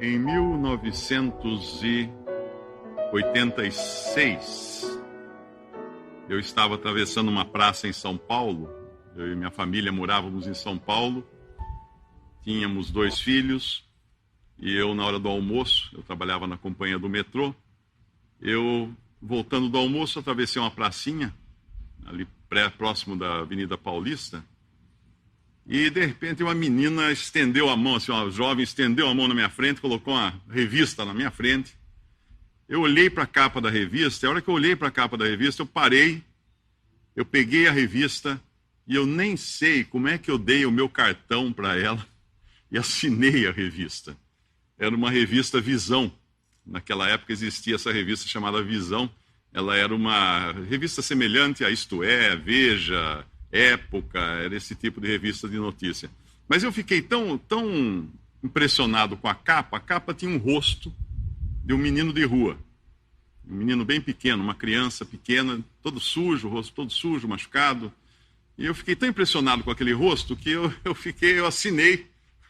Em 1986, eu estava atravessando uma praça em São Paulo. Eu e minha família morávamos em São Paulo. Tínhamos 2 filhos. E eu, na hora do almoço, eu trabalhava na companhia do metrô. Eu, voltando do almoço, atravessei uma pracinha, ali próximo da Avenida Paulista. E, de repente, uma menina estendeu a mão, assim, uma jovem estendeu a mão na minha frente, colocou uma revista na minha frente. Eu olhei para a capa da revista, e a hora que eu olhei para a capa da revista, eu parei, eu peguei a revista, e eu nem sei como é que eu dei o meu cartão para ela e assinei a revista. Era uma revista Visão. Naquela época existia essa revista chamada Visão. Ela era uma revista semelhante a Isto É, Veja, Época, era esse tipo de revista de notícia. Mas eu fiquei tão impressionado com a capa. A capa tinha um rosto de um menino de rua. Um menino bem pequeno, uma criança pequena, todo sujo, o rosto todo sujo, machucado. E eu fiquei tão impressionado com aquele rosto que eu assinei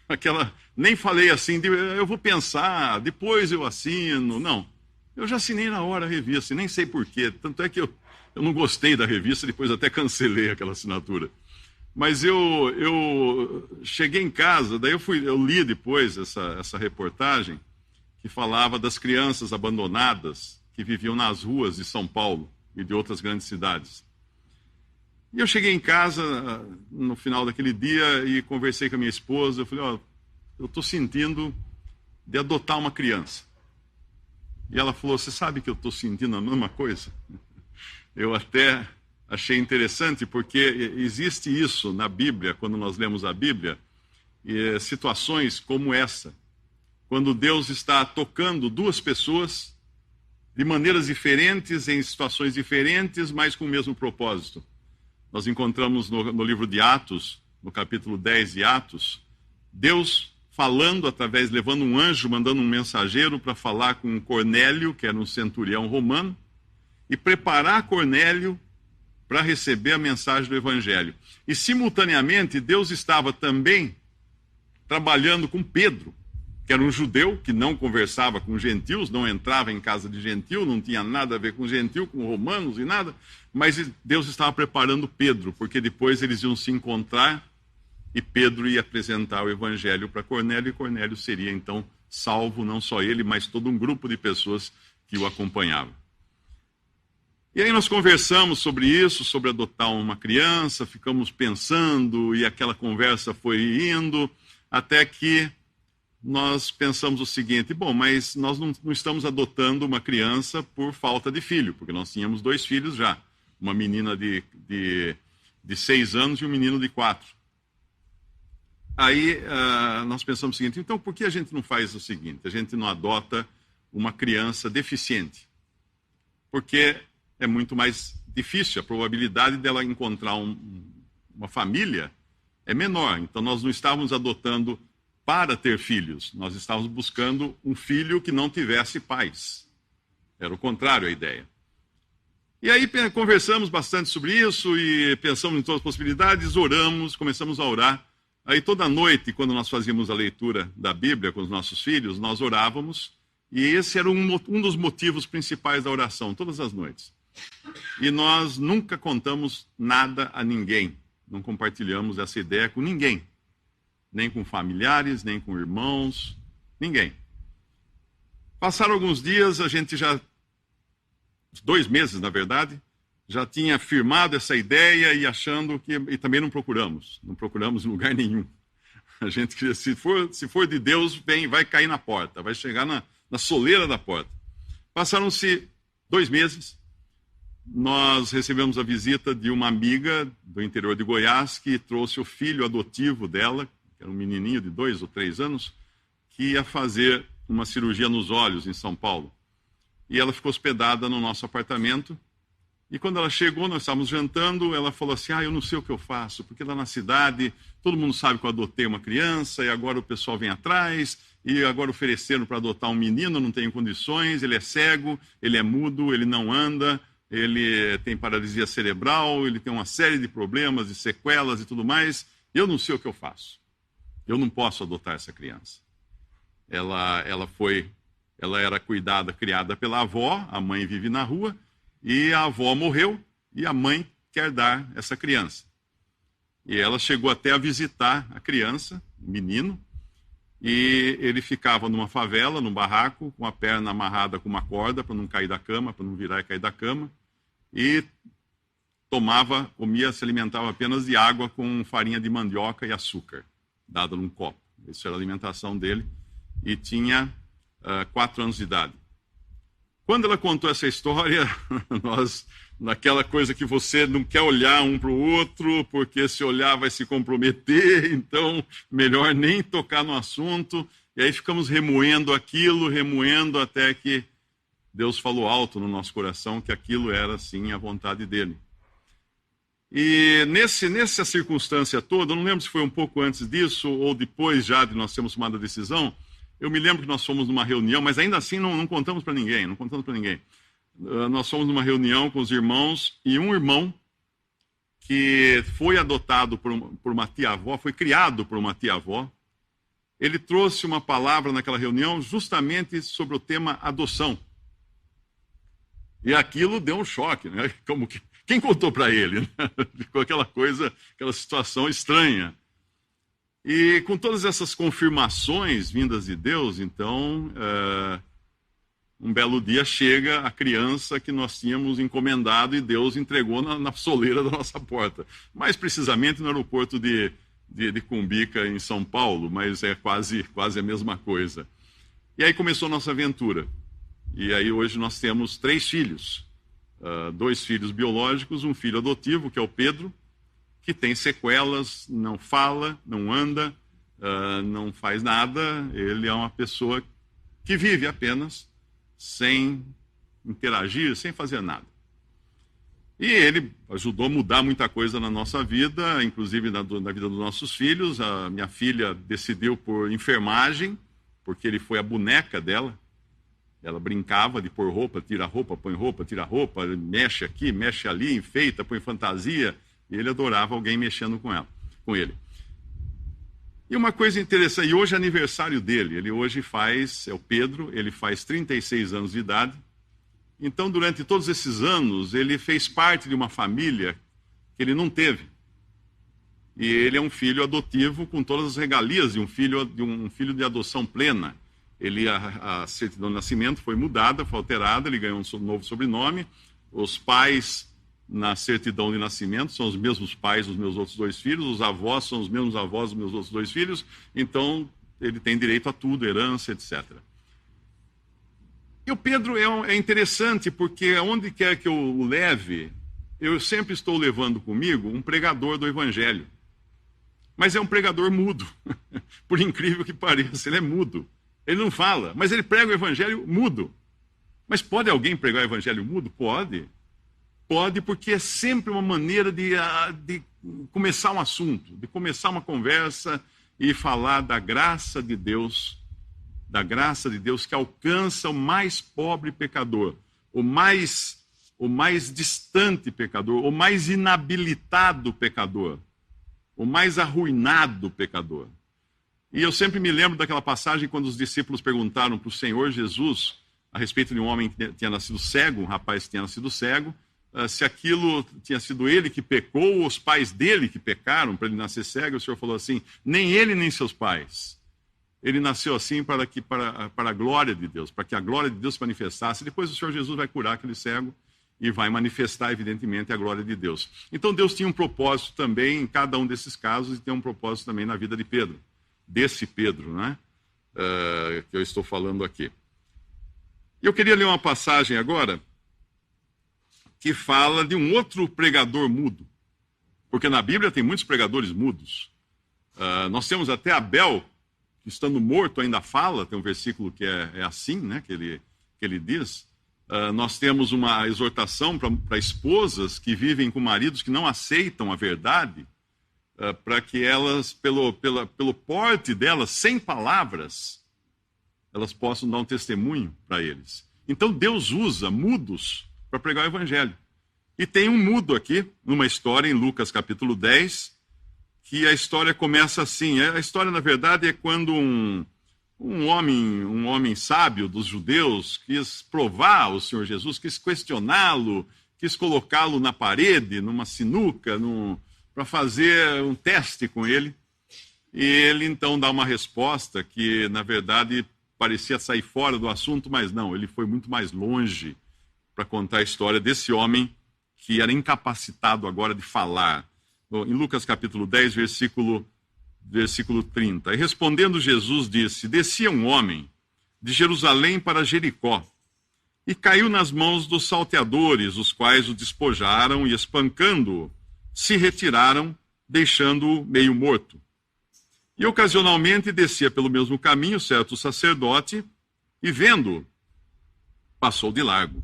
aquela... Nem falei assim, eu vou pensar, depois eu assino. Não, eu já assinei na hora a revista, nem sei porquê. Tanto é que eu não gostei da revista, depois até cancelei aquela assinatura. Mas eu cheguei em casa, daí eu li depois essa reportagem que falava das crianças abandonadas que viviam nas ruas de São Paulo e de outras grandes cidades. E eu cheguei em casa no final daquele dia e conversei com a minha esposa. Eu falei, eu estou sentindo de adotar uma criança. E ela falou, você sabe que eu estou sentindo a mesma coisa? Eu até achei interessante, porque existe isso na Bíblia, quando nós lemos a Bíblia, situações como essa, quando Deus está tocando 2 pessoas de maneiras diferentes, em situações diferentes, mas com o mesmo propósito. Nós encontramos no livro de Atos, no capítulo 10 de Atos, Deus falando levando um anjo, mandando um mensageiro para falar com Cornélio, que era um centurião romano, e preparar Cornélio para receber a mensagem do Evangelho. E, simultaneamente, Deus estava também trabalhando com Pedro, que era um judeu que não conversava com gentios, não entrava em casa de gentil, não tinha nada a ver com gentil, com romanos e nada, mas Deus estava preparando Pedro, porque depois eles iam se encontrar e Pedro ia apresentar o Evangelho para Cornélio, e Cornélio seria, então, salvo, não só ele, mas todo um grupo de pessoas que o acompanhavam. E aí nós conversamos sobre isso, sobre adotar uma criança, ficamos pensando, e aquela conversa foi indo, até que nós pensamos o seguinte, mas nós não estamos adotando uma criança por falta de filho, porque nós tínhamos 2 filhos já, uma menina de 6 anos e um menino de 4. Aí nós pensamos o seguinte, então por que a gente não faz o seguinte, a gente não adota uma criança deficiente? Porque é muito mais difícil, a probabilidade dela encontrar uma família é menor. Então nós não estávamos adotando para ter filhos, nós estávamos buscando um filho que não tivesse pais. Era o contrário a ideia. E aí conversamos bastante sobre isso e pensamos em todas as possibilidades, oramos, começamos a orar. Aí toda noite, quando nós fazíamos a leitura da Bíblia com os nossos filhos, nós orávamos, e esse era um dos motivos principais da oração, todas as noites. E nós nunca contamos nada a ninguém, não compartilhamos essa ideia com ninguém, nem com familiares, nem com irmãos, ninguém. Passaram alguns dias, a gente já, 2 meses na verdade, já tinha firmado essa ideia e achando que, e também não procuramos em lugar nenhum. A gente queria, se for de Deus, vai cair na porta, vai chegar na soleira da porta. Passaram-se 2 meses, nós recebemos a visita de uma amiga do interior de Goiás que trouxe o filho adotivo dela, que era um menininho de 2 ou 3 anos, que ia fazer uma cirurgia nos olhos em São Paulo. E ela ficou hospedada no nosso apartamento. E quando ela chegou, nós estávamos jantando, ela falou assim, eu não sei o que eu faço, porque lá na cidade todo mundo sabe que eu adotei uma criança, e agora o pessoal vem atrás, e agora ofereceram para adotar um menino, não tenho condições, ele é cego, ele é mudo, ele não anda, ele tem paralisia cerebral, ele tem uma série de problemas, de sequelas e tudo mais, eu não sei o que eu faço. Eu não posso adotar essa criança. Ela era criada pela avó, a mãe vive na rua, e a avó morreu, e a mãe quer dar essa criança. E ela chegou até a visitar a criança, o menino, e ele ficava numa favela, num barraco, com a perna amarrada com uma corda para não cair da cama, para não virar e cair da cama, e comia, se alimentava apenas de água com farinha de mandioca e açúcar, dada num copo. Essa era a alimentação dele, e tinha 4 anos de idade. Quando ela contou essa história, naquela coisa que você não quer olhar um para o outro, porque se olhar vai se comprometer, então melhor nem tocar no assunto. E aí ficamos remoendo aquilo, até que Deus falou alto no nosso coração que aquilo era, sim, a vontade dele. E nessa circunstância toda, eu não lembro se foi um pouco antes disso ou depois já de nós termos tomado a decisão, eu me lembro que nós fomos numa reunião, mas ainda assim não contamos para ninguém, nós fomos numa reunião com os irmãos, e um irmão que foi adotado por uma tia-avó, foi criado por uma tia-avó, ele trouxe uma palavra naquela reunião justamente sobre o tema adoção. E aquilo deu um choque, né? Quem contou para ele? Né? Ficou aquela situação estranha. E com todas essas confirmações vindas de Deus, então, um belo dia chega a criança que nós tínhamos encomendado e Deus entregou na soleira da nossa porta. Mais precisamente no aeroporto de Cumbica, em São Paulo, mas é quase a mesma coisa. E aí começou a nossa aventura. E aí hoje nós temos 3 filhos. 2 filhos biológicos, um filho adotivo, que é o Pedro, que tem sequelas, não fala, não anda, não faz nada. Ele é uma pessoa que vive apenas sem interagir, sem fazer nada. E ele ajudou a mudar muita coisa na nossa vida, inclusive na vida dos nossos filhos. A minha filha decidiu por enfermagem, porque ele foi a boneca dela. Ela brincava de pôr roupa, tira roupa, põe roupa, tira roupa, mexe aqui, mexe ali, enfeita, põe fantasia. E ele adorava alguém mexendo com ele. E uma coisa interessante, e hoje é aniversário dele, é o Pedro, ele faz 36 anos de idade. Então, durante todos esses anos, ele fez parte de uma família que ele não teve. E ele é um filho adotivo com todas as regalias de um filho de adoção plena. A certidão de nascimento foi mudada, foi alterada, ele ganhou um novo sobrenome. Os pais na certidão de nascimento são os mesmos pais dos meus outros 2 filhos, os avós são os mesmos avós dos meus outros 2 filhos, então ele tem direito a tudo, herança, etc. E o Pedro é interessante porque onde quer que eu o leve, eu sempre estou levando comigo um pregador do Evangelho. Mas é um pregador mudo, por incrível que pareça, ele é mudo. Ele não fala, mas ele prega o Evangelho mudo. Mas pode alguém pregar o Evangelho mudo? Pode. Pode, porque é sempre uma maneira de começar um assunto, de começar uma conversa e falar da graça de Deus que alcança o mais pobre pecador, o mais distante pecador, o mais inabilitado pecador, o mais arruinado pecador. E eu sempre me lembro daquela passagem quando os discípulos perguntaram para o Senhor Jesus a respeito de um homem que tinha nascido cego, um rapaz que tinha nascido cego, se aquilo tinha sido ele que pecou ou os pais dele que pecaram para ele nascer cego. O Senhor falou assim: nem ele nem seus pais. Ele nasceu assim para a glória de Deus, para que a glória de Deus se manifestasse. Depois o Senhor Jesus vai curar aquele cego e vai manifestar, evidentemente, a glória de Deus. Então Deus tinha um propósito também em cada um desses casos e tem um propósito também na vida de Pedro. Desse Pedro, né? Que eu estou falando aqui. E eu queria ler uma passagem agora que fala de um outro pregador mudo. Porque na Bíblia tem muitos pregadores mudos. Nós temos até Abel, que estando morto ainda fala, tem um versículo que é assim, né, que ele diz. Nós temos uma exortação para esposas que vivem com maridos que não aceitam a verdade, para que elas, pelo porte delas, sem palavras, elas possam dar um testemunho para eles. Então Deus usa mudos para pregar o Evangelho. E tem um mudo aqui, numa história em Lucas capítulo 10, que a história começa assim. A história, na verdade, é quando um homem sábio dos judeus, quis provar o Senhor Jesus, quis questioná-lo, quis colocá-lo na parede, numa sinuca, para fazer um teste com ele. E ele então dá uma resposta que, na verdade, parecia sair fora do assunto, mas não, ele foi muito mais longe para contar a história desse homem que era incapacitado agora de falar. Em Lucas capítulo 10, versículo 30. E respondendo Jesus disse: descia um homem de Jerusalém para Jericó e caiu nas mãos dos salteadores, os quais o despojaram e, espancando-o, se retiraram, deixando-o meio morto. E ocasionalmente descia pelo mesmo caminho certo sacerdote e, vendo-o, passou de largo.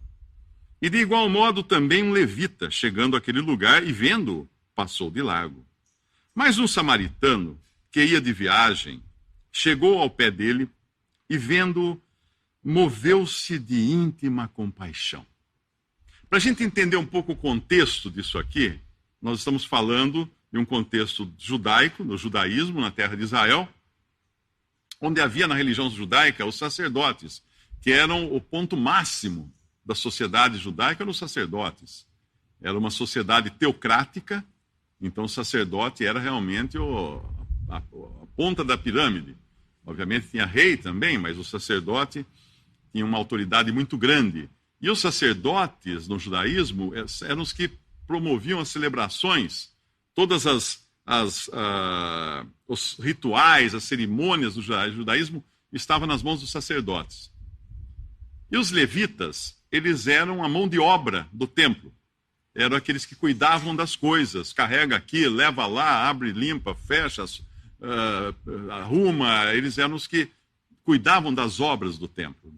E de igual modo também um levita, chegando àquele lugar e vendo-o, passou de largo. Mas um samaritano, que ia de viagem, chegou ao pé dele e, vendo-o, moveu-se de íntima compaixão. Para a gente entender um pouco o contexto disso aqui, nós estamos falando de um contexto judaico, no judaísmo, na terra de Israel, onde havia na religião judaica os sacerdotes, que eram o ponto máximo da sociedade judaica, eram os sacerdotes. Era uma sociedade teocrática, então o sacerdote era realmente a ponta da pirâmide. Obviamente tinha rei também, mas o sacerdote tinha uma autoridade muito grande. E os sacerdotes no judaísmo eram os que promoviam as celebrações, todas os rituais, as cerimônias do judaísmo estavam nas mãos dos sacerdotes. E os levitas, eles eram a mão de obra do templo. Eram aqueles que cuidavam das coisas. Carrega aqui, leva lá, abre, limpa, fecha, arruma. Eles eram os que cuidavam das obras do templo,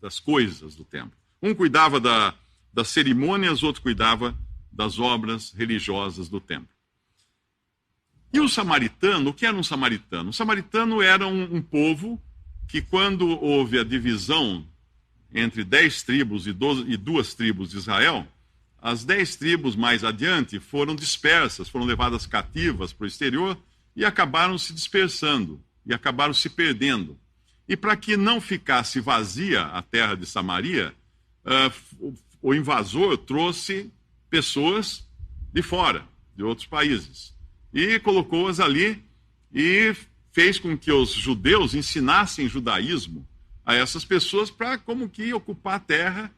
das coisas do templo. Um cuidava das cerimônias, outro cuidava das obras religiosas do templo. E o samaritano, o que era um samaritano? O samaritano era um povo que, quando houve a divisão entre 10 tribos e 2 tribos de Israel, as 10 tribos mais adiante foram dispersas, foram levadas cativas para o exterior e acabaram se dispersando, e acabaram se perdendo. E para que não ficasse vazia a terra de Samaria, o invasor trouxe pessoas de fora, de outros países, e colocou-as ali e fez com que os judeus ensinassem judaísmo a essas pessoas para como que ocupar a terra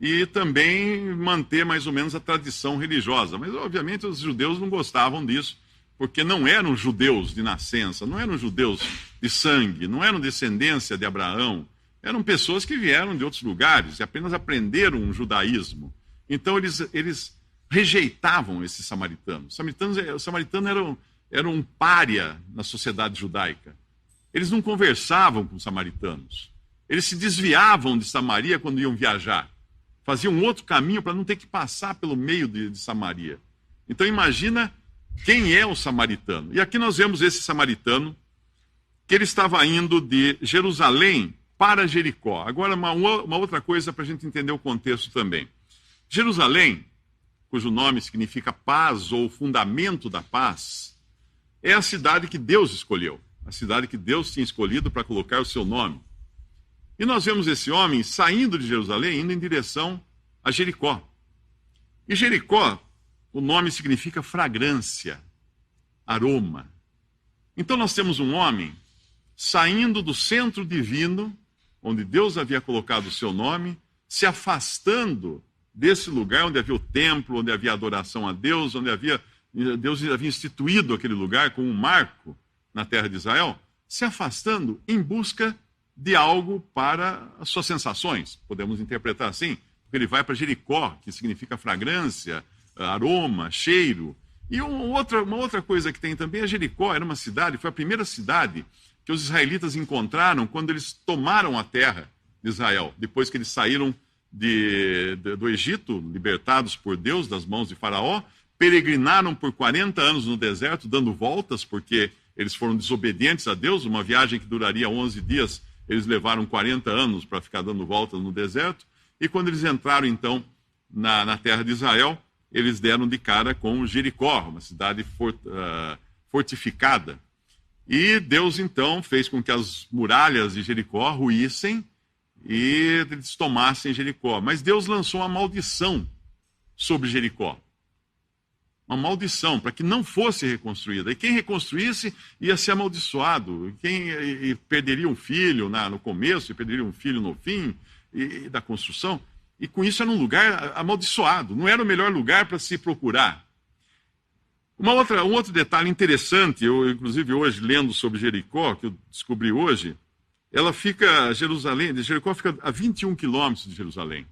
e também manter mais ou menos a tradição religiosa. Mas, obviamente, os judeus não gostavam disso, porque não eram judeus de nascença, não eram judeus de sangue, não eram descendência de Abraão, eram pessoas que vieram de outros lugares e apenas aprenderam o judaísmo. Então, eles rejeitavam esses samaritanos. Os samaritanos eram um pária na sociedade judaica. Eles não conversavam com os samaritanos. Eles se desviavam de Samaria quando iam viajar. Faziam um outro caminho para não ter que passar pelo meio de Samaria. Então imagina quem é o samaritano. E aqui nós vemos esse samaritano, que ele estava indo de Jerusalém para Jericó. Agora, uma outra coisa para a gente entender o contexto também. Jerusalém, cujo nome significa paz ou fundamento da paz, é a cidade que Deus escolheu. A cidade que Deus tinha escolhido para colocar o seu nome. E nós vemos esse homem saindo de Jerusalém, indo em direção a Jericó. E Jericó, o nome significa fragrância, aroma. Então nós temos um homem saindo do centro divino, onde Deus havia colocado o seu nome, se afastando desse lugar onde havia o templo, onde havia adoração a Deus, onde Deus havia instituído aquele lugar como um marco na terra de Israel, se afastando em busca de algo para as suas sensações, podemos interpretar assim, porque ele vai para Jericó, que significa fragrância, aroma, cheiro. E uma outra coisa que tem também é Jericó, era uma cidade, foi a primeira cidade que os israelitas encontraram quando eles tomaram a terra de Israel, depois que eles saíram do Egito, libertados por Deus das mãos de Faraó, peregrinaram por 40 anos no deserto, dando voltas, porque eles foram desobedientes a Deus, uma viagem que duraria 11 dias, eles levaram 40 anos para ficar dando voltas no deserto, e quando eles entraram, então, na terra de Israel, eles deram de cara com Jericó, uma cidade fortificada. E Deus, então, fez com que as muralhas de Jericó ruíssem e eles tomassem Jericó. Mas Deus lançou uma maldição sobre Jericó. Uma maldição, para que não fosse reconstruída. E quem reconstruísse ia ser amaldiçoado. Quem perderia um filho no começo, e perderia um filho no fim da construção. E com isso era um lugar amaldiçoado. Não era o melhor lugar para se procurar. Um outro detalhe interessante, eu inclusive hoje lendo sobre Jericó, que eu descobri hoje, Jericó fica a 21 quilômetros de Jerusalém.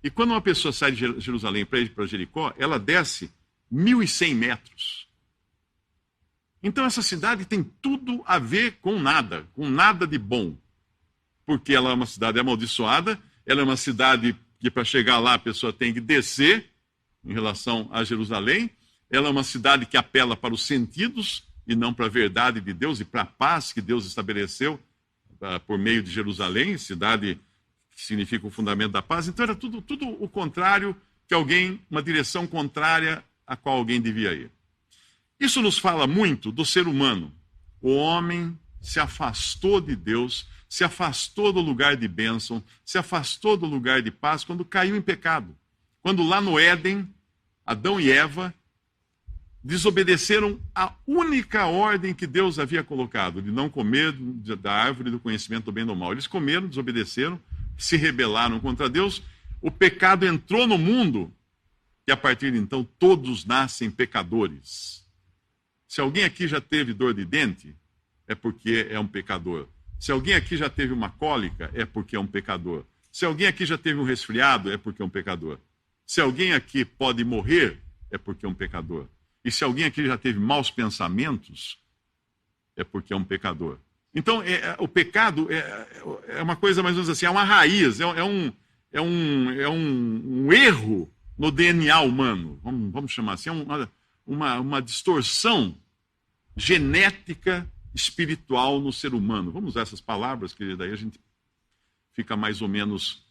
E quando uma pessoa sai de Jerusalém para ir para Jericó, ela desce 1.100 metros. Então essa cidade tem tudo a ver com nada de bom. Porque ela é uma cidade amaldiçoada, ela é uma cidade que para chegar lá a pessoa tem que descer em relação a Jerusalém. Ela é uma cidade que apela para os sentidos e não para a verdade de Deus e para a paz que Deus estabeleceu por meio de Jerusalém, cidade que significa o fundamento da paz. Então era tudo o contrário uma direção contrária a qual alguém devia ir. Isso nos fala muito do ser humano. O homem se afastou de Deus, se afastou do lugar de bênção, se afastou do lugar de paz quando caiu em pecado. Quando lá no Éden, Adão e Eva desobedeceram a única ordem que Deus havia colocado, de não comer da árvore do conhecimento do bem e do mal. Eles comeram, desobedeceram, se rebelaram contra Deus, o pecado entrou no mundo e a partir de então todos nascem pecadores. Se alguém aqui já teve dor de dente, é porque é um pecador. Se alguém aqui já teve uma cólica, é porque é um pecador. Se alguém aqui já teve um resfriado, é porque é um pecador. Se alguém aqui pode morrer, é porque é um pecador. E se alguém aqui já teve maus pensamentos, é porque é um pecador. Então, o pecado é uma coisa mais ou menos assim, é uma raiz, é um erro no DNA humano, vamos chamar assim, é uma distorção genética espiritual no ser humano. Vamos usar essas palavras, que daí a gente fica mais ou menos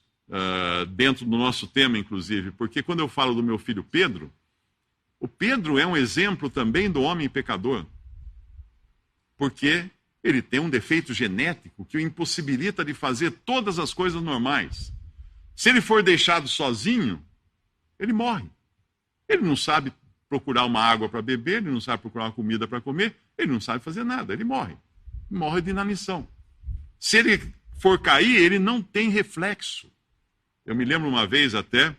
dentro do nosso tema, inclusive, porque quando eu falo do meu filho Pedro, o Pedro é um exemplo também do homem pecador, porque ele tem um defeito genético que o impossibilita de fazer todas as coisas normais. Se ele for deixado sozinho, ele morre. Ele não sabe procurar uma água para beber, ele não sabe procurar uma comida para comer, ele não sabe fazer nada, ele morre. Morre de inanição. Se ele for cair, ele não tem reflexo. Eu me lembro uma vez até,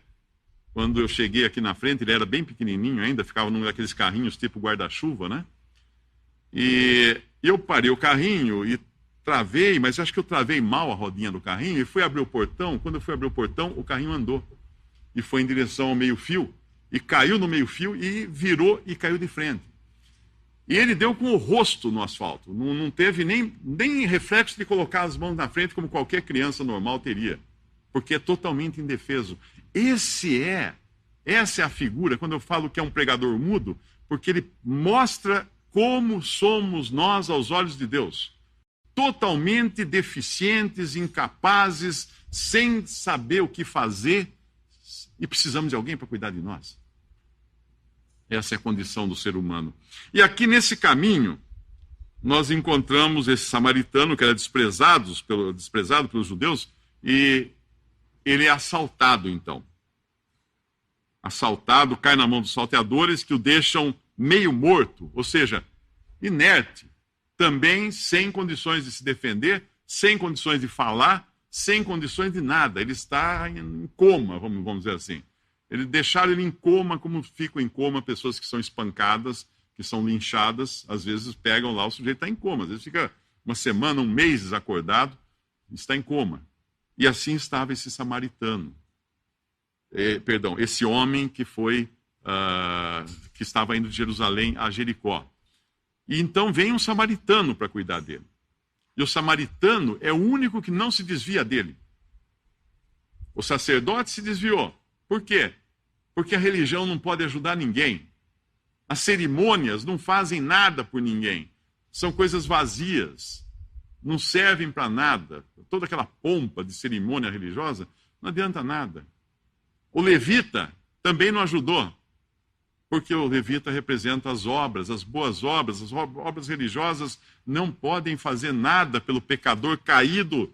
quando eu cheguei aqui na frente, ele era bem pequenininho ainda, ficava num daqueles carrinhos tipo guarda-chuva, né? E eu parei o carrinho e travei, mas acho que eu travei mal a rodinha do carrinho e fui abrir o portão. Quando eu fui abrir o portão, o carrinho andou e foi em direção ao meio-fio e caiu no meio-fio e virou e caiu de frente. E ele deu com o rosto no asfalto, não teve nem reflexo de colocar as mãos na frente como qualquer criança normal teria, porque é totalmente indefeso. Essa é a figura, quando eu falo que é um pregador mudo, porque ele mostra como somos nós aos olhos de Deus. Totalmente deficientes, incapazes, sem saber o que fazer, e precisamos de alguém para cuidar de nós. Essa é a condição do ser humano. E aqui nesse caminho, nós encontramos esse samaritano que era desprezado pelos judeus, e ele é assaltado, então. Assaltado, cai na mão dos salteadores que o deixam meio morto, ou seja, inerte, também sem condições de se defender, sem condições de falar, sem condições de nada. Ele está em coma, vamos dizer assim. Deixaram ele em coma, como ficam em coma pessoas que são espancadas, que são linchadas, às vezes pegam lá, o sujeito está em coma, às vezes fica uma semana, um mês desacordado, está em coma. E assim estava esse samaritano. Esse homem que estava indo de Jerusalém a Jericó. E então vem um samaritano para cuidar dele. E o samaritano é o único que não se desvia dele. O sacerdote se desviou. Por quê? Porque a religião não pode ajudar ninguém. As cerimônias não fazem nada por ninguém. São coisas vazias. Não servem para nada. Toda aquela pompa de cerimônia religiosa não adianta nada. O levita também não ajudou. Porque o levita representa as obras, as boas obras, as obras religiosas não podem fazer nada pelo pecador caído,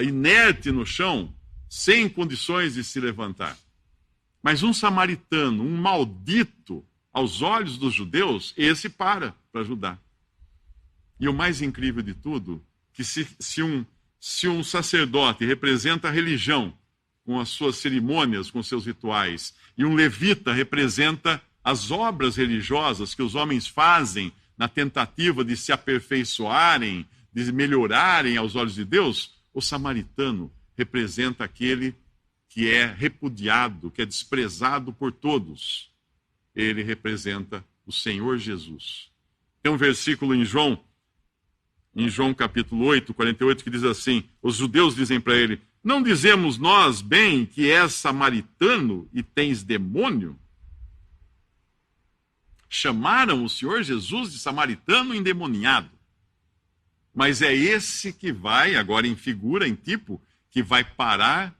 inerte no chão, sem condições de se levantar. Mas um samaritano, um maldito, aos olhos dos judeus, esse para ajudar. E o mais incrível de tudo, que se um sacerdote representa a religião, com as suas cerimônias, com seus rituais, e um levita representa as obras religiosas que os homens fazem na tentativa de se aperfeiçoarem, de melhorarem aos olhos de Deus, o samaritano representa aquele que é repudiado, que é desprezado por todos. Ele representa o Senhor Jesus. Tem um versículo em João capítulo 8, 48, que diz assim: os judeus dizem para ele: não dizemos nós bem que és samaritano e tens demônio? Chamaram o Senhor Jesus de samaritano endemoniado. Mas é esse que vai, agora em figura, em tipo, que vai parar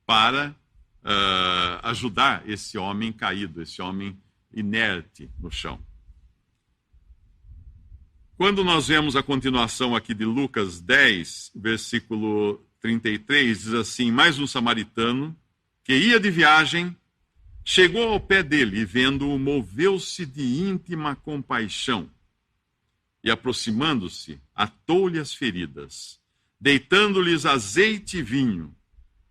para ajudar esse homem caído, esse homem inerte no chão. Quando nós vemos a continuação aqui de Lucas 10, versículo 33, diz assim: mais um samaritano que ia de viagem chegou ao pé dele e, vendo-o, moveu-se de íntima compaixão e, aproximando-se, atou-lhe as feridas, deitando-lhes azeite e vinho,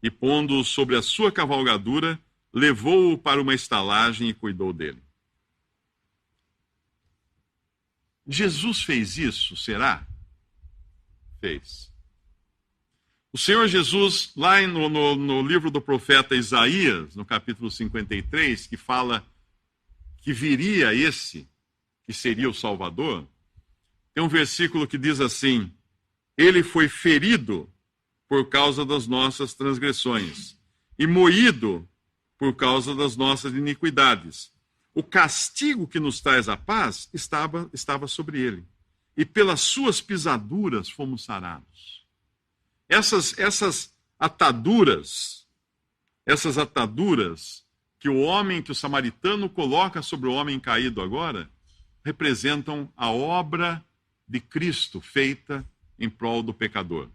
e, pondo-o sobre a sua cavalgadura, levou-o para uma estalagem e cuidou dele. Jesus fez isso, será? Fez. O Senhor Jesus, lá no livro do profeta Isaías, no capítulo 53, que fala que viria esse, que seria o Salvador, tem um versículo que diz assim: ele foi ferido por causa das nossas transgressões e moído por causa das nossas iniquidades. O castigo que nos traz a paz estava sobre ele, e pelas suas pisaduras fomos sarados. Essas ataduras que o samaritano coloca sobre o homem caído agora, representam a obra de Cristo feita em prol do pecador.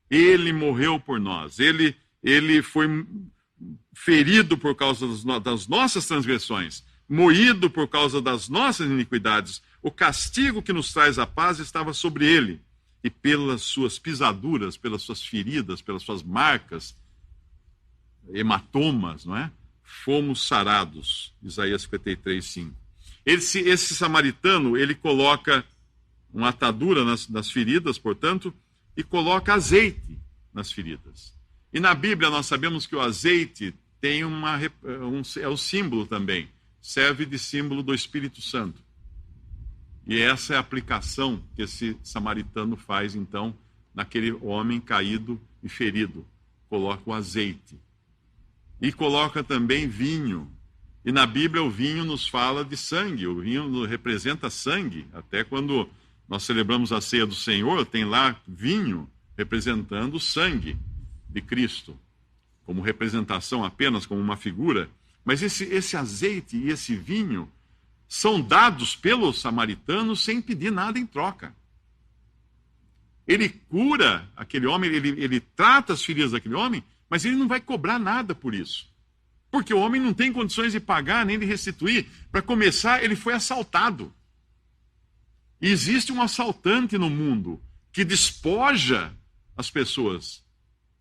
Ele morreu por nós, ele foi ferido por causa das nossas transgressões, moído por causa das nossas iniquidades. O castigo que nos traz a paz estava sobre ele, e pelas suas pisaduras, pelas suas feridas, pelas suas marcas, hematomas, não é? Fomos sarados. Isaías 53, 5. Esse samaritano, ele coloca uma atadura nas feridas, portanto, e coloca azeite nas feridas. E na Bíblia nós sabemos que o azeite tem é o símbolo também, serve de símbolo do Espírito Santo. E essa é a aplicação que esse samaritano faz, então, naquele homem caído e ferido. Coloca o azeite. E coloca também vinho. E na Bíblia o vinho nos fala de sangue. O vinho representa sangue. Até quando nós celebramos a ceia do Senhor, tem lá vinho representando o sangue de Cristo. Como representação apenas, como uma figura. Mas esse azeite e esse vinho são dados pelo samaritano sem pedir nada em troca. Ele cura aquele homem, ele trata as feridas daquele homem, mas ele não vai cobrar nada por isso. Porque o homem não tem condições de pagar nem de restituir. Para começar, ele foi assaltado. E existe um assaltante no mundo que despoja as pessoas.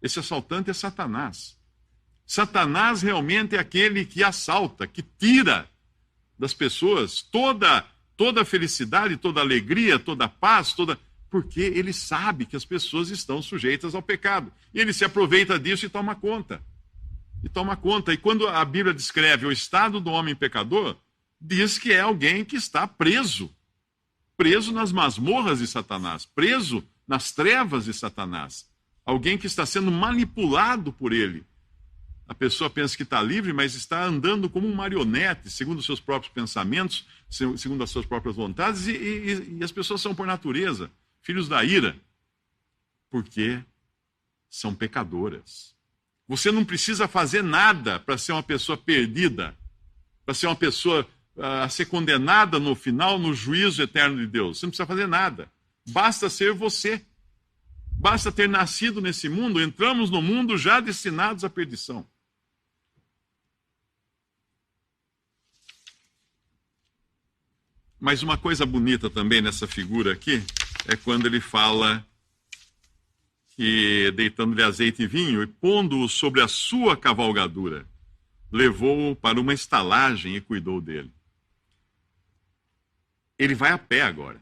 Esse assaltante é Satanás. Satanás realmente é aquele que assalta, que tira das pessoas toda a felicidade, toda a alegria, toda a paz, porque ele sabe que as pessoas estão sujeitas ao pecado. E ele se aproveita disso e toma conta. E quando a Bíblia descreve o estado do homem pecador, diz que é alguém que está preso nas masmorras de Satanás, preso nas trevas de Satanás. Alguém que está sendo manipulado por ele. A pessoa pensa que está livre, mas está andando como um marionete, segundo os seus próprios pensamentos, segundo as suas próprias vontades, e as pessoas são, por natureza, filhos da ira, porque são pecadoras. Você não precisa fazer nada para ser uma pessoa perdida, para ser uma pessoa a ser condenada no final, no juízo eterno de Deus. Você não precisa fazer nada. Basta ser você. Basta ter nascido nesse mundo. Entramos no mundo já destinados à perdição. Mas uma coisa bonita também nessa figura aqui é quando ele fala que, deitando-lhe azeite e vinho e pondo-o sobre a sua cavalgadura, levou-o para uma estalagem e cuidou dele. Ele vai a pé agora.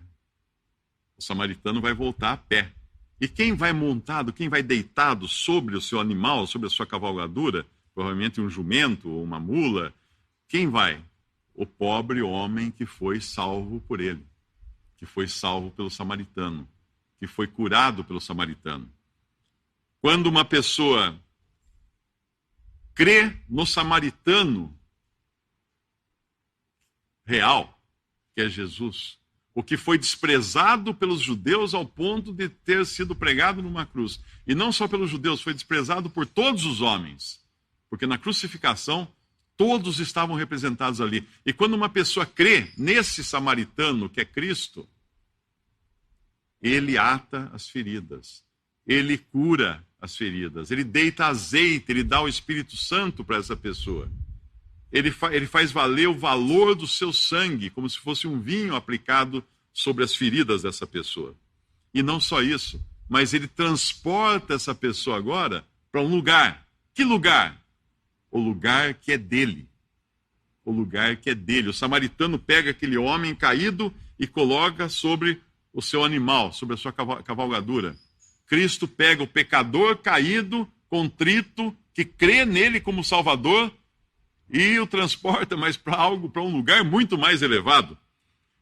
O samaritano vai voltar a pé. E quem vai montado, quem vai deitado sobre o seu animal, sobre a sua cavalgadura, provavelmente um jumento ou uma mula, quem vai? O pobre homem que foi salvo por ele, que foi salvo pelo samaritano, que foi curado pelo samaritano. Quando uma pessoa crê no samaritano real, que é Jesus, o que foi desprezado pelos judeus ao ponto de ter sido pregado numa cruz. E não só pelos judeus, foi desprezado por todos os homens, porque na crucificação todos estavam representados ali. E quando uma pessoa crê nesse samaritano que é Cristo, ele ata as feridas, ele cura as feridas, ele deita azeite, ele dá o Espírito Santo para essa pessoa. Ele faz valer o valor do seu sangue, como se fosse um vinho aplicado sobre as feridas dessa pessoa. E não só isso, mas ele transporta essa pessoa agora para um lugar. Que lugar? O lugar que é dele. O lugar que é dele. O samaritano pega aquele homem caído e coloca sobre o seu animal, sobre a sua cavalgadura. Cristo pega o pecador caído, contrito, que crê nele como Salvador, e o transporta, mas para um lugar muito mais elevado.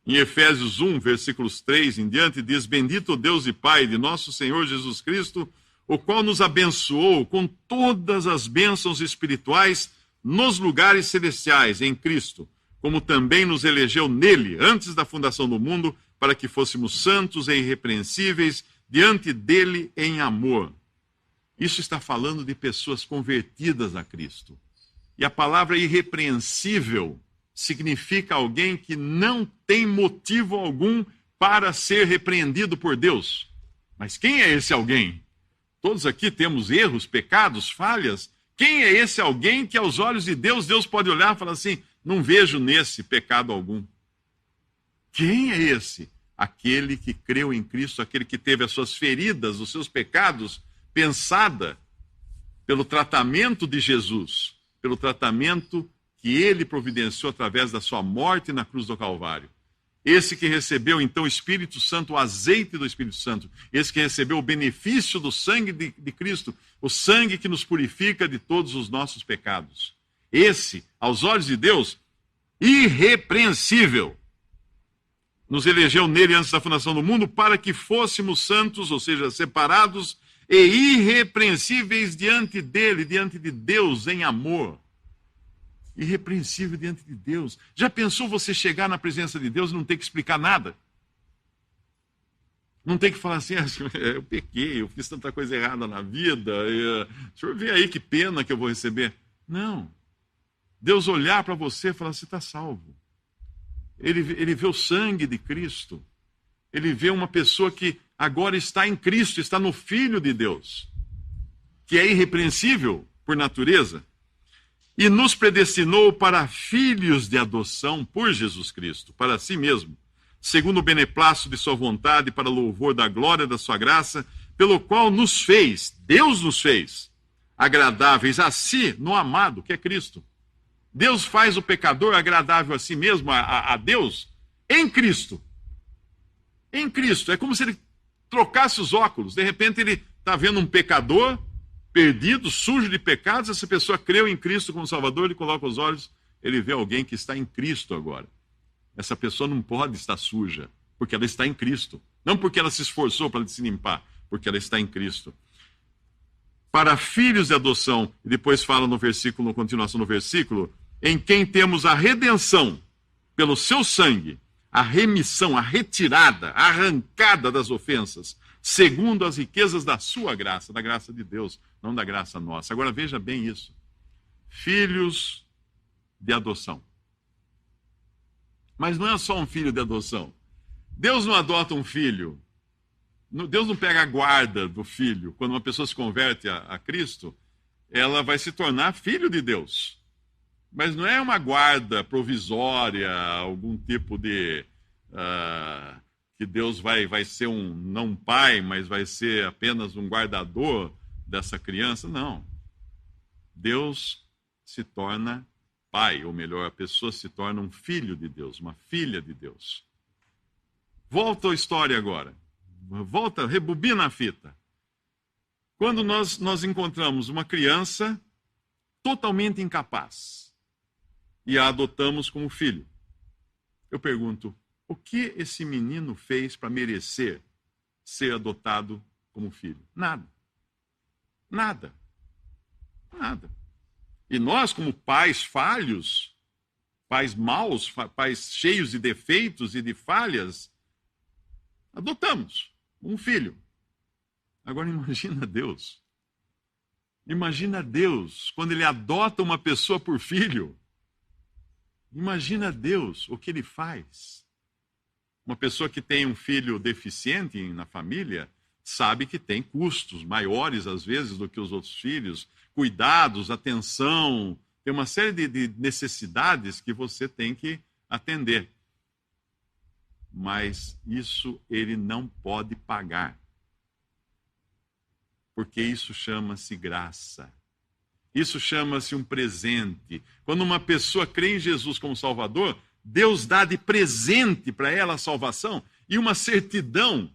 Em Efésios 1, versículos 3 em diante, diz: Bendito Deus e Pai de nosso Senhor Jesus Cristo, o qual nos abençoou com todas as bênçãos espirituais nos lugares celestiais em Cristo, como também nos elegeu nele, antes da fundação do mundo, para que fôssemos santos e irrepreensíveis diante dele em amor. Isso está falando de pessoas convertidas a Cristo. E a palavra irrepreensível significa alguém que não tem motivo algum para ser repreendido por Deus. Mas quem é esse alguém? Todos aqui temos erros, pecados, falhas. Quem é esse alguém que aos olhos de Deus, Deus pode olhar e falar assim: não vejo nesse pecado algum? Quem é esse? Aquele que creu em Cristo, aquele que teve as suas feridas, os seus pecados, pensada pelo tratamento de Jesus, pelo tratamento que ele providenciou através da sua morte na cruz do Calvário. Esse que recebeu, então, o Espírito Santo, o azeite do Espírito Santo. Esse que recebeu o benefício do sangue de Cristo, o sangue que nos purifica de todos os nossos pecados. Esse, aos olhos de Deus, irrepreensível, nos elegeu nele antes da fundação do mundo para que fôssemos santos, ou seja, separados e irrepreensíveis diante dele, diante de Deus, em amor. Irrepreensível diante de Deus. Já pensou você chegar na presença de Deus e não ter que explicar nada? Não ter que falar assim: eu pequei, eu fiz tanta coisa errada na vida, o senhor vê aí que pena que eu vou receber. Não. Deus olhar para você e falar: você está salvo. Ele vê o sangue de Cristo. Ele vê uma pessoa que agora está em Cristo, está no Filho de Deus, que é irrepreensível por natureza. E nos predestinou para filhos de adoção por Jesus Cristo, para si mesmo, segundo o beneplácito de sua vontade, para louvor da glória da sua graça, pelo qual nos fez, Deus nos fez, agradáveis a si no amado, que é Cristo. Deus faz o pecador agradável a si mesmo, a Deus, em Cristo. Em Cristo. É como se ele trocasse os óculos. De repente ele está vendo um pecador perdido, sujo de pecados. Essa pessoa creu em Cristo como Salvador, ele coloca os olhos, ele vê alguém que está em Cristo agora. Essa pessoa não pode estar suja, porque ela está em Cristo. Não porque ela se esforçou para se limpar, porque ela está em Cristo. Para filhos de adoção, e depois fala no versículo, na continuação do versículo, em quem temos a redenção pelo seu sangue, a remissão, a retirada, a arrancada das ofensas, segundo as riquezas da sua graça, da graça de Deus, não da graça nossa. Agora veja bem isso. Filhos de adoção. Mas não é só um filho de adoção. Deus não adota um filho. Deus não pega a guarda do filho. Quando uma pessoa se converte a Cristo, ela vai se tornar filho de Deus. Mas não é uma guarda provisória, algum tipo de... que Deus vai ser não um pai, mas vai ser apenas um guardador dessa criança. Não. Deus se torna pai, ou melhor, a pessoa se torna um filho de Deus, uma filha de Deus. Volta à história agora. Volta, rebobina a fita. Quando nós encontramos uma criança totalmente incapaz e a adotamos como filho, eu pergunto, o que esse menino fez para merecer ser adotado como filho? Nada. Nada. Nada. E nós, como pais falhos, pais maus, pais cheios de defeitos e de falhas, adotamos um filho. Agora imagina Deus. Imagina Deus quando Ele adota uma pessoa por filho. Imagina Deus, o que Ele faz. Uma pessoa que tem um filho deficiente na família sabe que tem custos maiores, às vezes, do que os outros filhos. Cuidados, atenção, tem uma série de necessidades que você tem que atender. Mas isso ele não pode pagar. Porque isso chama-se graça. Isso chama-se um presente. Quando uma pessoa crê em Jesus como Salvador, Deus dá de presente para ela a salvação e uma certidão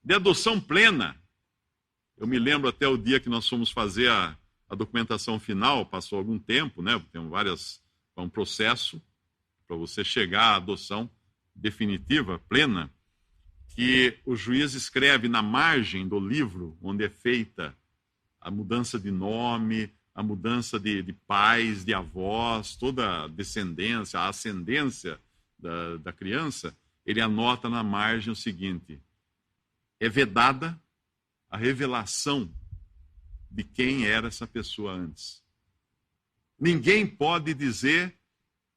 de adoção plena. Eu me lembro até o dia que nós fomos fazer a documentação final, passou algum tempo, né? Tem um processo para você chegar à adoção definitiva, plena, que o juiz escreve na margem do livro onde é feita a mudança de nome, a mudança de pais, de avós, toda a descendência, a ascendência da criança, ele anota na margem o seguinte: é vedada a revelação de quem era essa pessoa antes. Ninguém pode dizer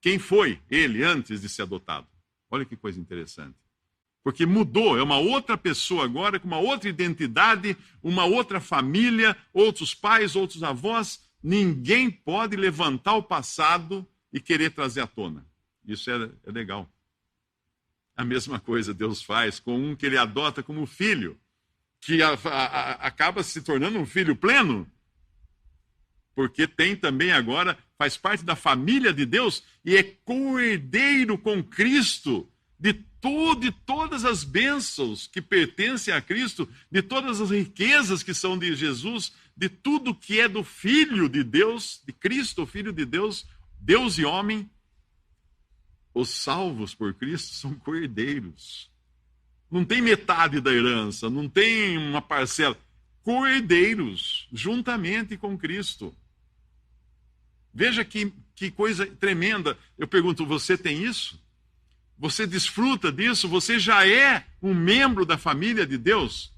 quem foi ele antes de ser adotado. Olha que coisa interessante. Porque mudou, é uma outra pessoa agora, com uma outra identidade, uma outra família, outros pais, outros avós. Ninguém pode levantar o passado e querer trazer à tona. Isso é legal. A mesma coisa Deus faz com um que ele adota como filho, que acaba se tornando um filho pleno, porque tem também agora, faz parte da família de Deus e é co-herdeiro com Cristo de todas as bênçãos que pertencem a Cristo, de todas as riquezas que são de Jesus, de tudo que é do Filho de Deus, de Cristo, o Filho de Deus, Deus e homem. Os salvos por Cristo são co-herdeiros. Não tem metade da herança, não tem uma parcela. Co-herdeiros, juntamente com Cristo. Veja que coisa tremenda. Eu pergunto, você tem isso? Você desfruta disso? Você já é um membro da família de Deus?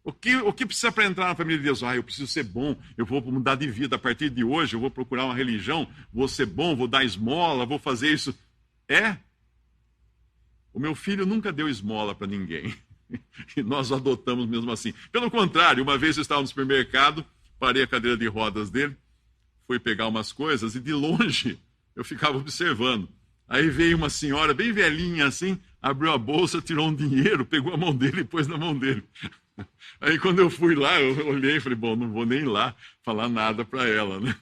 O que precisa para entrar na família de Deus? Eu preciso ser bom, eu vou mudar de vida a partir de hoje, eu vou procurar uma religião, vou ser bom, vou dar esmola, vou fazer isso. O meu filho nunca deu esmola para ninguém. E nós o adotamos mesmo assim. Pelo contrário, uma vez eu estava no supermercado, parei a cadeira de rodas dele, fui pegar umas coisas e de longe eu ficava observando. Aí veio uma senhora bem velhinha assim, abriu a bolsa, tirou um dinheiro, pegou a mão dele e pôs na mão dele. Aí quando eu fui lá, eu olhei e falei, bom, não vou nem ir lá falar nada para ela, né?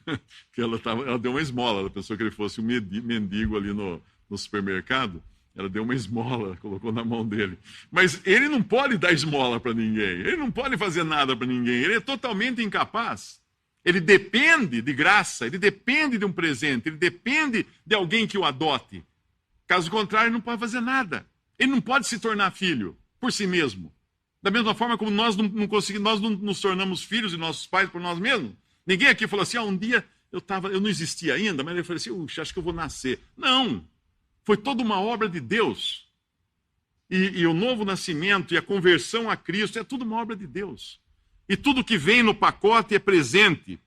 Porque ela deu uma esmola, ela pensou que ele fosse um mendigo ali no supermercado, ela deu uma esmola, colocou na mão dele. Mas ele não pode dar esmola para ninguém, ele não pode fazer nada para ninguém, ele é totalmente incapaz. Ele depende de graça, ele depende de um presente, ele depende de alguém que o adote. Caso contrário, ele não pode fazer nada. Ele não pode se tornar filho por si mesmo. Da mesma forma como nós não conseguimos, nós não nos tornamos filhos de nossos pais por nós mesmos. Ninguém aqui falou assim, um dia eu não existia ainda, mas ele falou assim, acho que eu vou nascer. Não, foi toda uma obra de Deus. E o novo nascimento e a conversão a Cristo é tudo uma obra de Deus. E tudo que vem no pacote é presente.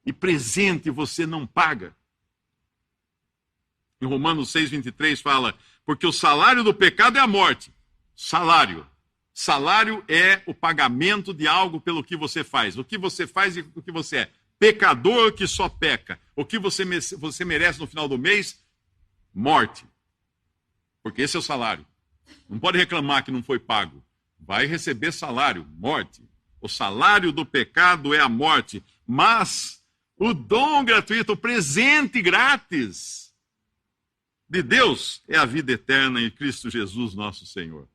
E presente você não paga. Em Romanos 6,23 fala, porque o salário do pecado é a morte. Salário. Salário é o pagamento de algo pelo que você faz. O que você faz e o que você é. Pecador que só peca. O que você merece no final do mês? Morte. Porque esse é o salário. Não pode reclamar que não foi pago. Vai receber salário, morte. O salário do pecado é a morte. Mas o dom gratuito, o presente grátis de Deus é a vida eterna em Cristo Jesus, nosso Senhor.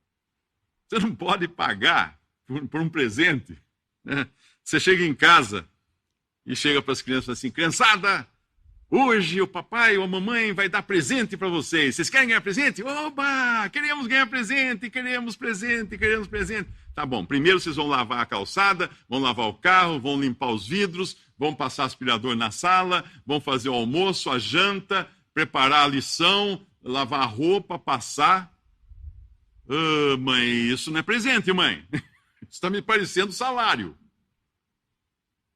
Você não pode pagar por um presente, né? Você chega em casa e chega para as crianças e fala assim, criançada, hoje o papai ou a mamãe vai dar presente para vocês. Vocês querem ganhar presente? Oba! Queremos ganhar presente, queremos presente, queremos presente. Tá bom, primeiro vocês vão lavar a calçada, vão lavar o carro, vão limpar os vidros, vão passar aspirador na sala, vão fazer o almoço, a janta, preparar a lição, lavar a roupa, passar. Mãe, isso não é presente, mãe. Isso está me parecendo salário.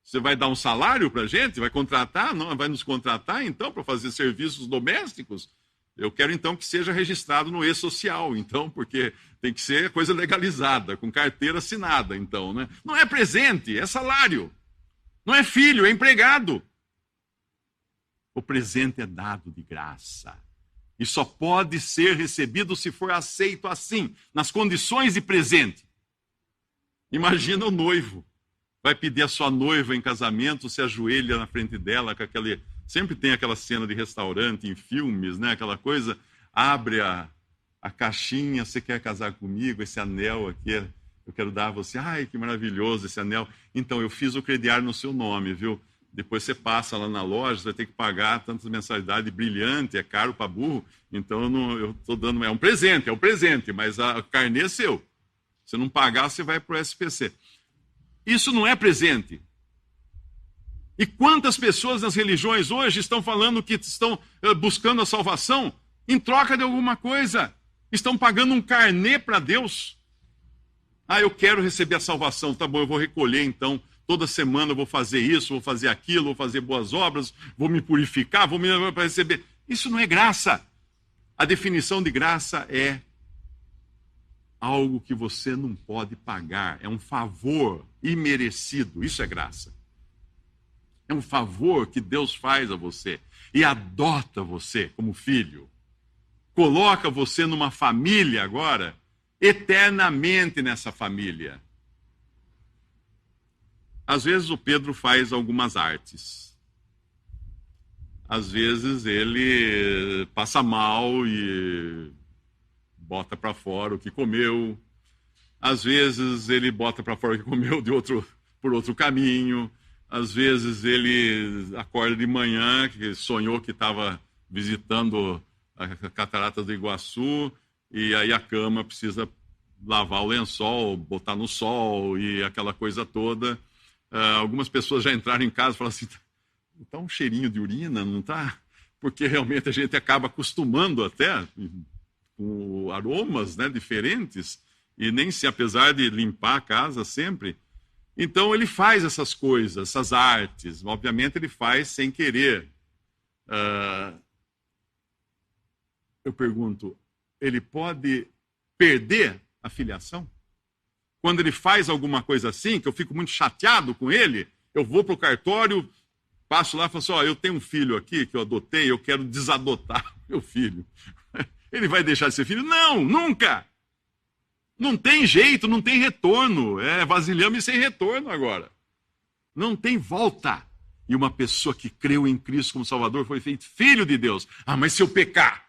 Você vai dar um salário para a gente? Vai contratar? Não, vai nos contratar, então, para fazer serviços domésticos? Eu quero, então, que seja registrado no e-social, então, porque tem que ser coisa legalizada, com carteira assinada, então, né? Não é presente, é salário. Não é filho, é empregado. O presente é dado de graça. E só pode ser recebido se for aceito assim, nas condições de presente. Imagina o noivo. Vai pedir a sua noiva em casamento, se ajoelha na frente dela, com aquele... Sempre tem aquela cena de restaurante, em filmes, né? Aquela coisa, abre a caixinha, você quer casar comigo? Esse anel aqui, eu quero dar a você. Ai, que maravilhoso esse anel. Então, eu fiz o crediário no seu nome, viu? Depois você passa lá na loja, você vai ter que pagar tantas mensalidades, brilhante, é caro para burro. Então, eu estou dando... É um presente, mas a carnê é seu. Se não pagar, você vai para o SPC. Isso não é presente. E quantas pessoas nas religiões hoje estão falando que estão buscando a salvação em troca de alguma coisa? Estão pagando um carnê para Deus. Ah, eu quero receber a salvação. Tá bom, eu vou recolher então. Toda semana eu vou fazer isso, vou fazer aquilo, vou fazer boas obras, vou me purificar, vou me para receber. Isso não é graça. A definição de graça é algo que você não pode pagar. É um favor imerecido. Isso é graça. É um favor que Deus faz a você e adota você como filho. Coloca você numa família agora, eternamente nessa família. Às vezes o Pedro faz algumas artes. Às vezes ele passa mal e bota para fora o que comeu. Às vezes ele bota para fora o que comeu por outro caminho. Às vezes ele acorda de manhã, que sonhou que estava visitando a Catarata do Iguaçu, e aí a cama precisa lavar o lençol, botar no sol e aquela coisa toda. Algumas pessoas já entraram em casa e falaram assim, está um cheirinho de urina, não está? Porque realmente a gente acaba acostumando até com aromas, né, diferentes, e nem se, apesar de limpar a casa sempre. Então ele faz essas coisas, essas artes. Obviamente ele faz sem querer. Eu pergunto, ele pode perder a filiação? Quando ele faz alguma coisa assim, que eu fico muito chateado com ele, eu vou para o cartório, passo lá e falo assim, eu tenho um filho aqui que eu adotei, eu quero desadotar meu filho. Ele vai deixar de ser filho? Não, nunca! Não tem jeito, não tem retorno. É vasilhame sem retorno agora. Não tem volta. E uma pessoa que creu em Cristo como Salvador foi feito filho de Deus. Ah, mas se eu pecar,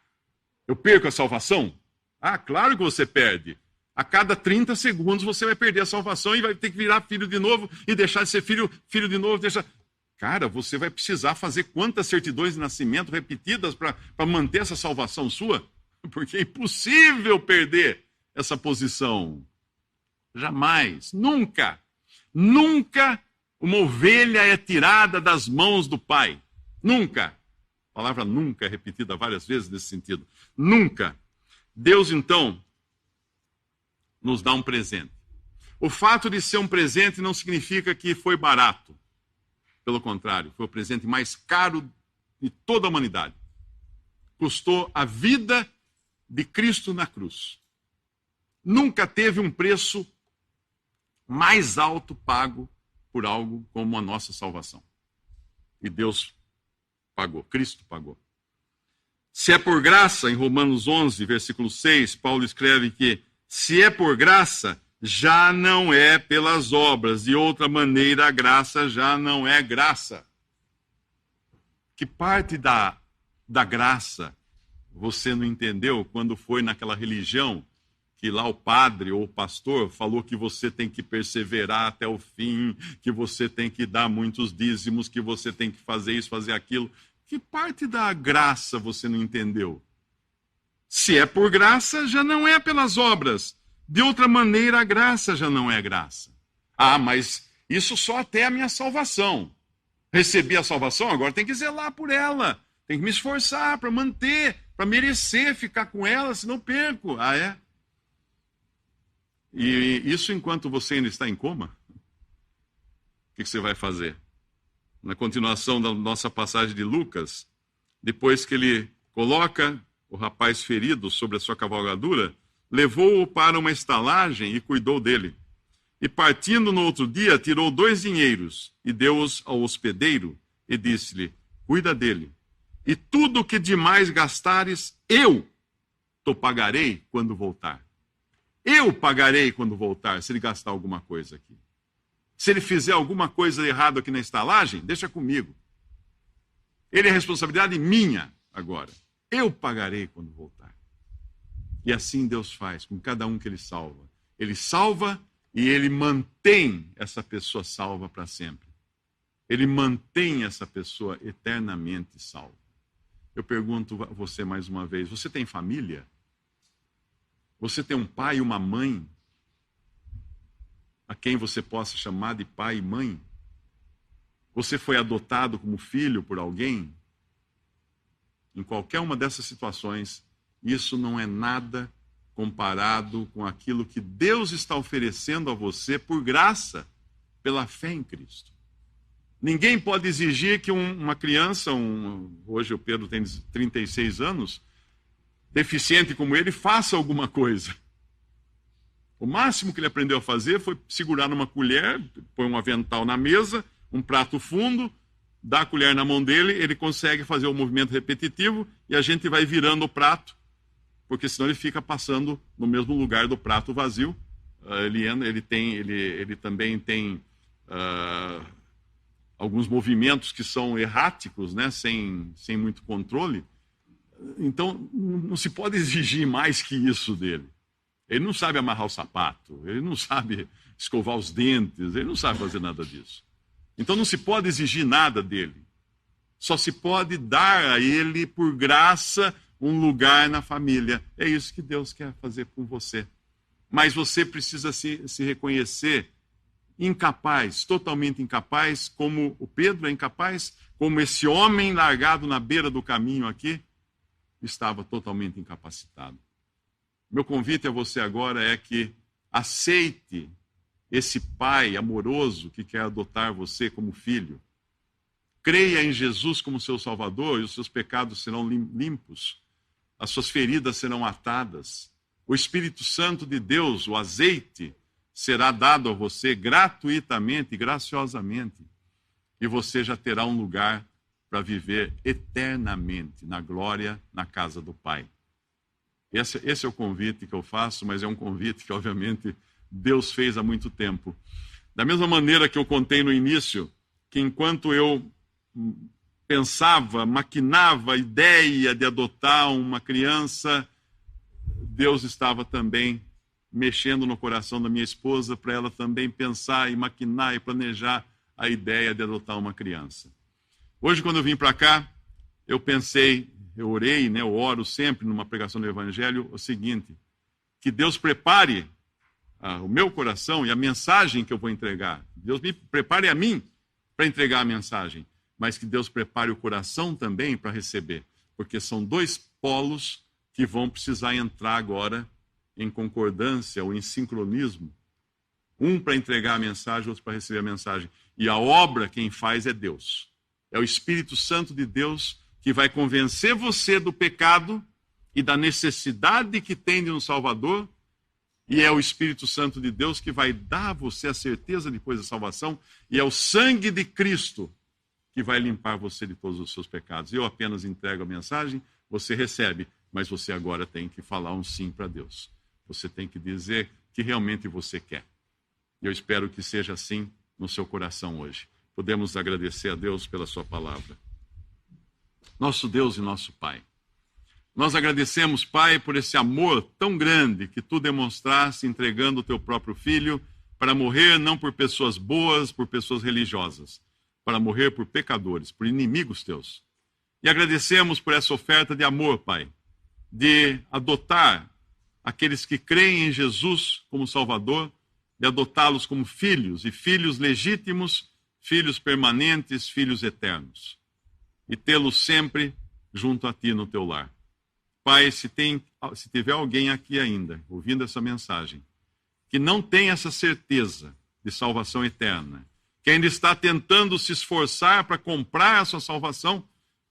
eu perco a salvação? Ah, claro que você perde. A cada 30 segundos você vai perder a salvação e vai ter que virar filho de novo e deixar de ser filho de novo. Cara, você vai precisar fazer quantas certidões de nascimento repetidas para manter essa salvação sua? Porque é impossível perder essa posição. Jamais, nunca, nunca uma ovelha é tirada das mãos do Pai. Nunca. A palavra nunca é repetida várias vezes nesse sentido. Nunca. Deus, então, nos dá um presente. O fato de ser um presente não significa que foi barato. Pelo contrário, foi o presente mais caro de toda a humanidade. custou a vida de Cristo na cruz. Nunca teve um preço mais alto pago por algo como a nossa salvação. E Deus pagou, Cristo pagou. Se é por graça, em Romanos 11, versículo 6, Paulo escreve que se é por graça, já não é pelas obras. De outra maneira, a graça já não é graça. Que parte da graça você não entendeu quando foi naquela religião que lá o padre ou o pastor falou que você tem que perseverar até o fim, que você tem que dar muitos dízimos, que você tem que fazer isso, fazer aquilo. Que parte da graça você não entendeu? Se é por graça, já não é pelas obras. De outra maneira, a graça já não é graça. Ah, mas isso só até a minha salvação. Recebi a salvação, agora tem que zelar por ela. Tem que me esforçar para manter, para merecer ficar com ela, senão perco. Ah, é? E isso enquanto você ainda está em coma? O que você vai fazer? Na continuação da nossa passagem de Lucas, depois que ele coloca o rapaz ferido sobre a sua cavalgadura, levou-o para uma estalagem e cuidou dele. E partindo no outro dia, tirou 2 dinheiros e deu-os ao hospedeiro e disse-lhe, cuida dele. E tudo o que demais gastares, eu te pagarei quando voltar. Eu pagarei quando voltar, se ele gastar alguma coisa aqui. Se ele fizer alguma coisa errada aqui na estalagem, deixa comigo. Ele é responsabilidade minha agora. Eu pagarei quando voltar. E assim Deus faz com cada um que ele salva. Ele salva e ele mantém essa pessoa salva para sempre. Ele mantém essa pessoa eternamente salva. Eu pergunto a você mais uma vez, você tem família? Você tem um pai e uma mãe a quem você possa chamar de pai e mãe? Você foi adotado como filho por alguém? Em qualquer uma dessas situações, isso não é nada comparado com aquilo que Deus está oferecendo a você por graça, pela fé em Cristo. Ninguém pode exigir que uma criança, hoje o Pedro tem 36 anos, deficiente como ele, faça alguma coisa. O máximo que ele aprendeu a fazer foi segurar numa colher, põe um avental na mesa, um prato fundo, dá a colher na mão dele, ele consegue fazer um movimento repetitivo e a gente vai virando o prato, porque senão ele fica passando no mesmo lugar do prato vazio. Ele também tem alguns movimentos que são erráticos, né, sem muito controle. Então, não se pode exigir mais que isso dele. Ele não sabe amarrar o sapato, ele não sabe escovar os dentes, ele não sabe fazer nada disso. Então não se pode exigir nada dele. Só se pode dar a ele, por graça, um lugar na família. É isso que Deus quer fazer com você. Mas você precisa se reconhecer incapaz, totalmente incapaz, como o Pedro é incapaz, como esse homem largado na beira do caminho aqui, estava totalmente incapacitado. Meu convite a você agora é que aceite esse pai amoroso que quer adotar você como filho. Creia em Jesus como seu Salvador e os seus pecados serão limpos. As suas feridas serão atadas. O Espírito Santo de Deus, o azeite, será dado a você gratuitamente e graciosamente. E você já terá um lugar para viver eternamente na glória, na casa do Pai. Esse é o convite que eu faço, mas é um convite que, obviamente, Deus fez há muito tempo. Da mesma maneira que eu contei no início, que enquanto eu pensava, maquinava a ideia de adotar uma criança, Deus estava também mexendo no coração da minha esposa para ela também pensar e maquinar e planejar a ideia de adotar uma criança. Hoje, quando eu vim para cá, eu pensei, eu orei, né, eu oro sempre numa pregação do Evangelho, o seguinte, que Deus prepare o meu coração e a mensagem que eu vou entregar. Deus me prepare a mim para entregar a mensagem, mas que Deus prepare o coração também para receber, porque são 2 polos que vão precisar entrar agora em concordância ou em sincronismo. Um para entregar a mensagem, outro para receber a mensagem. E a obra quem faz é Deus. É o Espírito Santo de Deus que vai convencer você do pecado e da necessidade que tem de um Salvador, e é o Espírito Santo de Deus que vai dar a você a certeza depois da salvação, e é o sangue de Cristo que vai limpar você de todos os seus pecados. Eu apenas entrego a mensagem, você recebe, mas você agora tem que falar um sim para Deus. Você tem que dizer que realmente você quer. E eu espero que seja assim no seu coração hoje. Podemos agradecer a Deus pela sua palavra. Nosso Deus e nosso Pai, nós agradecemos, Pai, por esse amor tão grande que tu demonstraste entregando o teu próprio Filho para morrer não por pessoas boas, por pessoas religiosas, para morrer por pecadores, por inimigos teus. E agradecemos por essa oferta de amor, Pai, de adotar aqueles que creem em Jesus como Salvador, de adotá-los como filhos, e filhos legítimos, filhos permanentes, filhos eternos, e tê-los sempre junto a Ti no Teu lar. Pai, se tiver alguém aqui ainda, ouvindo essa mensagem, que não tem essa certeza de salvação eterna, que ainda está tentando se esforçar para comprar a sua salvação,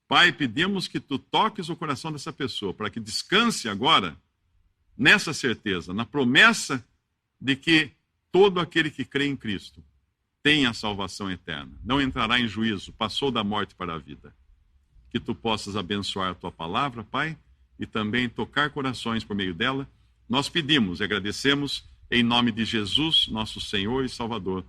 Pai, pedimos que Tu toques o coração dessa pessoa, para que descanse agora nessa certeza, na promessa de que todo aquele que crê em Cristo tem a salvação eterna, não entrará em juízo, passou da morte para a vida. Que Tu possas abençoar a Tua palavra, Pai, e também tocar corações por meio dela. Nós pedimos e agradecemos em nome de Jesus, nosso Senhor e Salvador.